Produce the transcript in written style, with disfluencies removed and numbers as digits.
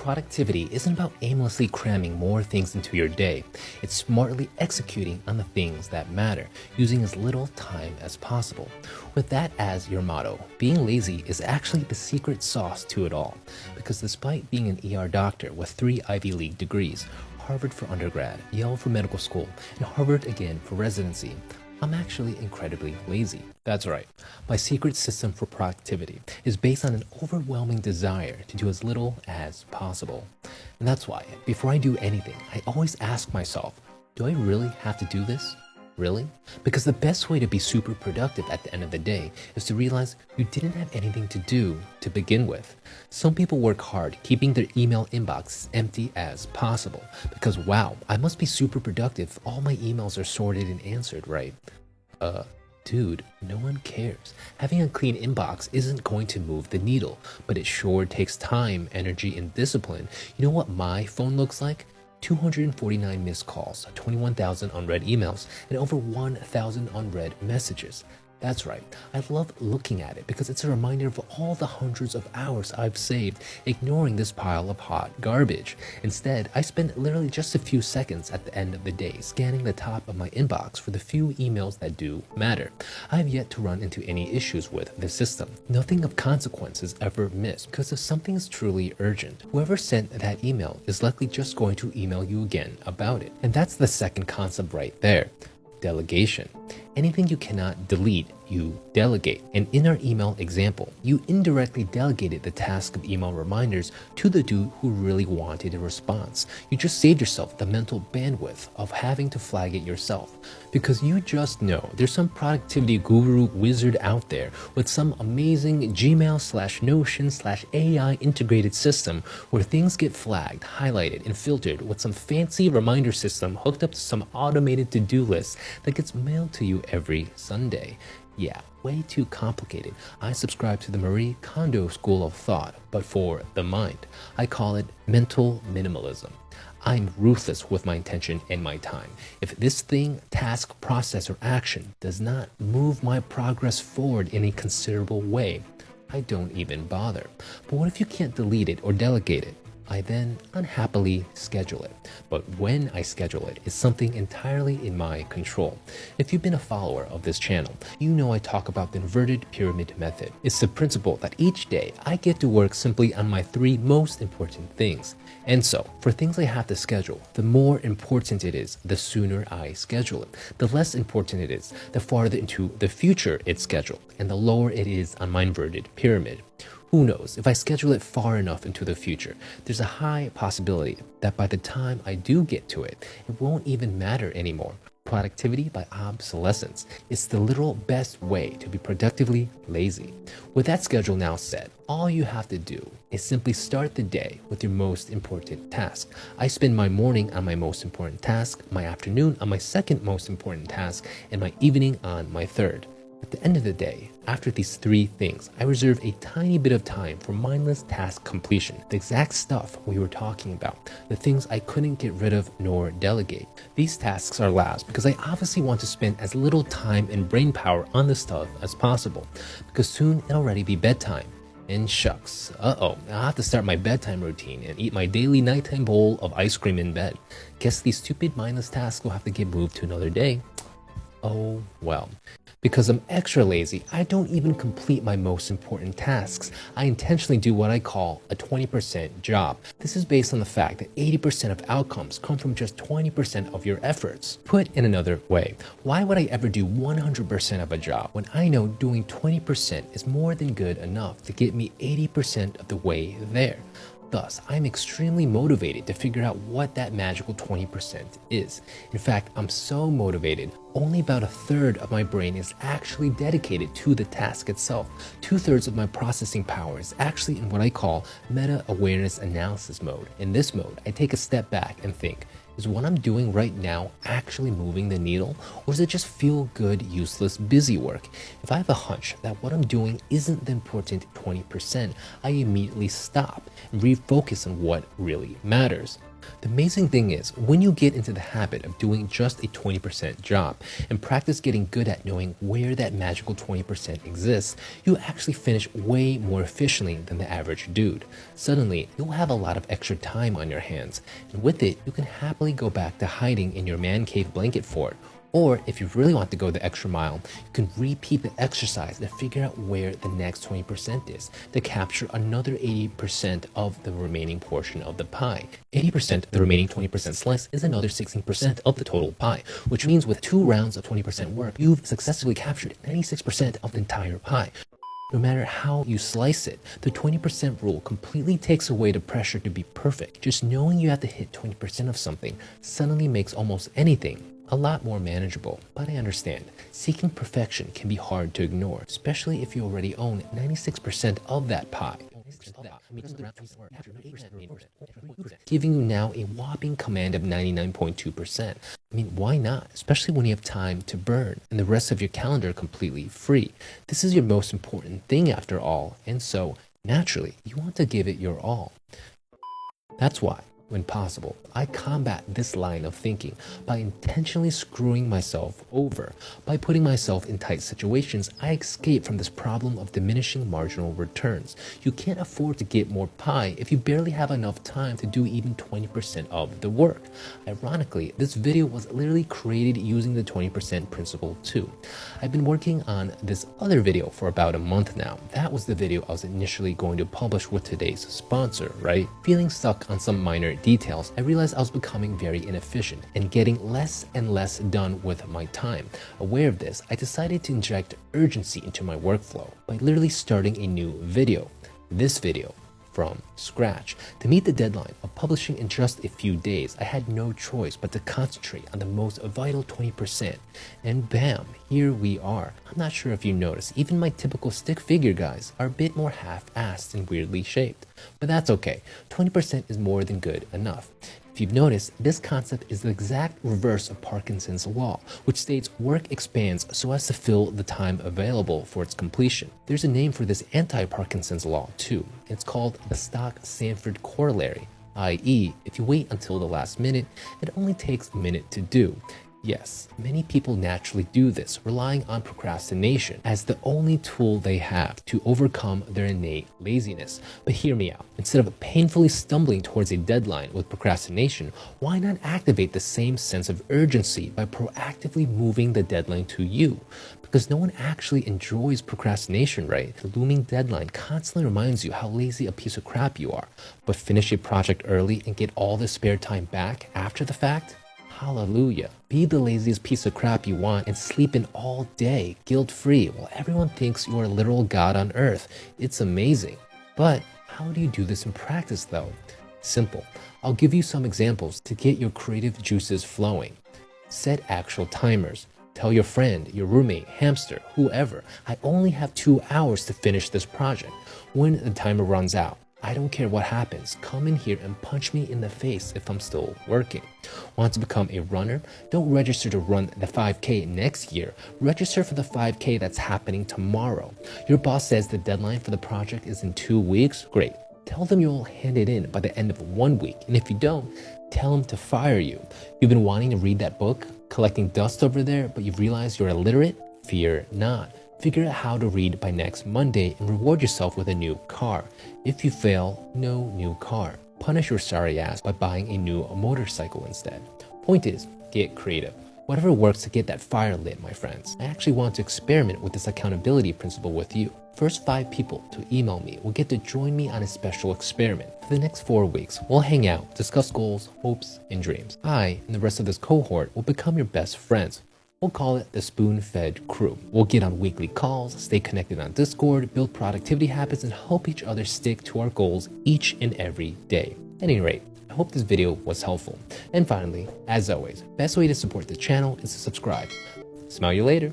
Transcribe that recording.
Productivity isn't about aimlessly cramming more things into your day. It's smartly executing on the things that matter, using as little time as possible. With that as your motto, being lazy is actually the secret sauce to it all. Because despite being an ER doctor with 3 Ivy League degrees, Harvard for undergrad, Yale for medical school, and Harvard again for residency, I'm actually incredibly lazy. That's right. My secret system for productivity is based on an overwhelming desire to do as little as possible. And that's why, before I do anything, I always ask myself, do I really have to do this? Really? Because the best way to be super productive at the end of the day is to realize you didn't have anything to do to begin with. Some people work hard keeping their email inbox as empty as possible because wow, I must be super productive if all my emails are sorted and answered right. Dude, no one cares. Having a clean inbox isn't going to move the needle, but it sure takes time, energy, and discipline. You know what my phone looks like? 249 missed calls, 21,000 unread emails, and over 1,000 unread messages. That's right, I love looking at it because it's a reminder of all the hundreds of hours I've saved ignoring this pile of hot garbage. Instead, I spend literally just a few seconds at the end of the day scanning the top of my inbox for the few emails that do matter. I have yet to run into any issues with the system. Nothing of consequence is ever missed because if something is truly urgent, whoever sent that email is likely just going to email you again about it. And that's the second concept right there. Delegation. Anything you cannot delete, you delegate. And in our email example, you indirectly delegated the task of email reminders to the dude who really wanted a response. You just saved yourself the mental bandwidth of having to flag it yourself. Because you just know there's some productivity guru wizard out there with some amazing Gmail/Notion/AI integrated system where things get flagged, highlighted, and filtered with some fancy reminder system hooked up to some automated to-do list that gets mailed to you every Sunday. Yeah, way too complicated. I subscribe to the Marie Kondo school of thought, but for the mind. I call it mental minimalism. I'm ruthless with my intention and my time. If this thing, task, process, or action does not move my progress forward in a considerable way, I don't even bother. But what if you can't delete it or delegate it? I then unhappily schedule it. But when I schedule it is something entirely in my control. If you've been a follower of this channel, you know I talk about the inverted pyramid method. It's the principle that each day I get to work simply on my 3 most important things. And so, for things I have to schedule, the more important it is, the sooner I schedule it. The less important it is, the farther into the future it's scheduled, and the lower it is on my inverted pyramid. Who knows, if I schedule it far enough into the future, there's a high possibility that by the time I do get to it, it won't even matter anymore. Productivity by obsolescence is the literal best way to be productively lazy. With that schedule now set, all you have to do is simply start the day with your most important task. I spend my morning on my most important task, my afternoon on my second most important task, and my evening on my third. At the end of the day, after these 3 things, I reserve a tiny bit of time for mindless task completion, the exact stuff we were talking about, the things I couldn't get rid of nor delegate. These tasks are last because I obviously want to spend as little time and brain power on this stuff as possible, because soon it'll already be bedtime. And shucks, I'll have to start my bedtime routine and eat my daily nighttime bowl of ice cream in bed. Guess these stupid mindless tasks will have to get moved to another day. Oh well. Because I'm extra lazy, I don't even complete my most important tasks. I intentionally do what I call a 20% job. This is based on the fact that 80% of outcomes come from just 20% of your efforts. Put in another way, why would I ever do 100% of a job when I know doing 20% is more than good enough to get me 80% of the way there? Thus, I'm extremely motivated to figure out what that magical 20% is. In fact, I'm so motivated, only about 1/3 of my brain is actually dedicated to the task itself. 2/3 of my processing power is actually in what I call meta-awareness analysis mode. In this mode, I take a step back and think, is what I'm doing right now actually moving the needle, or does it just feel good, useless, busy work? If I have a hunch that what I'm doing isn't the important 20%, I immediately stop and refocus on what really matters. The amazing thing is, when you get into the habit of doing just a 20% job and practice getting good at knowing where that magical 20% exists, you actually finish way more efficiently than the average dude. Suddenly, you'll have a lot of extra time on your hands, and with it, you can happily go back to hiding in your man cave blanket fort. Or if you really want to go the extra mile, you can repeat the exercise to figure out where the next 20% is to capture another 80% of the remaining portion of the pie. 80% of the remaining 20% slice is another 16% of the total pie, which means with 2 rounds of 20% work, you've successfully captured 96% of the entire pie. No matter how you slice it, the 20% rule completely takes away the pressure to be perfect. Just knowing you have to hit 20% of something suddenly makes almost anything a lot more manageable. But I understand, seeking perfection can be hard to ignore, especially if you already own 96% of that pie, giving you now a whopping command of 99.2%. I mean, why not? Especially when you have time to burn and the rest of your calendar completely free. This is your most important thing after all, and so naturally, you want to give it your all. That's why, when possible, I combat this line of thinking by intentionally screwing myself over. By putting myself in tight situations, I escape from this problem of diminishing marginal returns. You can't afford to get more pie if you barely have enough time to do even 20% of the work. Ironically, this video was literally created using the 20% principle too. I've been working on this other video for about a month now. That was the video I was initially going to publish with today's sponsor, right? Feeling stuck on some minor details, I realized I was becoming very inefficient and getting less and less done with my time. Aware of this, I decided to inject urgency into my workflow by literally starting a new video. This video from scratch. To meet the deadline of publishing in just a few days, I had no choice but to concentrate on the most vital 20%. And bam, here we are. I'm not sure if you noticed, even my typical stick figure guys are a bit more half-assed and weirdly shaped. But that's okay, 20% is more than good enough. If you've noticed, this concept is the exact reverse of Parkinson's law, which states work expands so as to fill the time available for its completion. There's a name for this anti-Parkinson's law too. It's called the Stock-Sanford corollary, i.e., if you wait until the last minute, it only takes a minute to do. Yes, many people naturally do this, relying on procrastination as the only tool they have to overcome their innate laziness. But hear me out. Instead of painfully stumbling towards a deadline with procrastination, why not activate the same sense of urgency by proactively moving the deadline to you? Because no one actually enjoys procrastination, right? The looming deadline constantly reminds you how lazy a piece of crap you are. But finish a project early and get all the spare time back after the fact? Hallelujah. Be the laziest piece of crap you want and sleep in all day, guilt-free, while everyone thinks you are a literal god on earth. It's amazing. But how do you do this in practice though? Simple. I'll give you some examples to get your creative juices flowing. Set actual timers. Tell your friend, your roommate, hamster, whoever, I only have 2 hours to finish this project. When the timer runs out, I don't care what happens, come in here and punch me in the face if I'm still working. Want to become a runner? Don't register to run the 5K next year. Register for the 5K that's happening tomorrow. Your boss says the deadline for the project is in 2 weeks? Great. Tell them you'll hand it in by the end of 1 week. And if you don't, tell them to fire you. You've been wanting to read that book, collecting dust over there, but you've realized you're illiterate? Fear not. Figure out how to read by next Monday and reward yourself with a new car. If you fail, no new car. Punish your sorry ass by buying a new motorcycle instead. Point is, get creative. Whatever works to get that fire lit, my friends. I actually want to experiment with this accountability principle with you. First 5 people to email me will get to join me on a special experiment. For the next 4 weeks, we'll hang out, discuss goals, hopes, and dreams. I and the rest of this cohort will become your best friends. We'll call it the Spoon-Fed crew. We'll get on weekly calls, stay connected on Discord, build productivity habits, and help each other stick to our goals each and every day. At any rate, I hope this video was helpful. And finally, as always, best way to support the channel is to subscribe. Smell you later.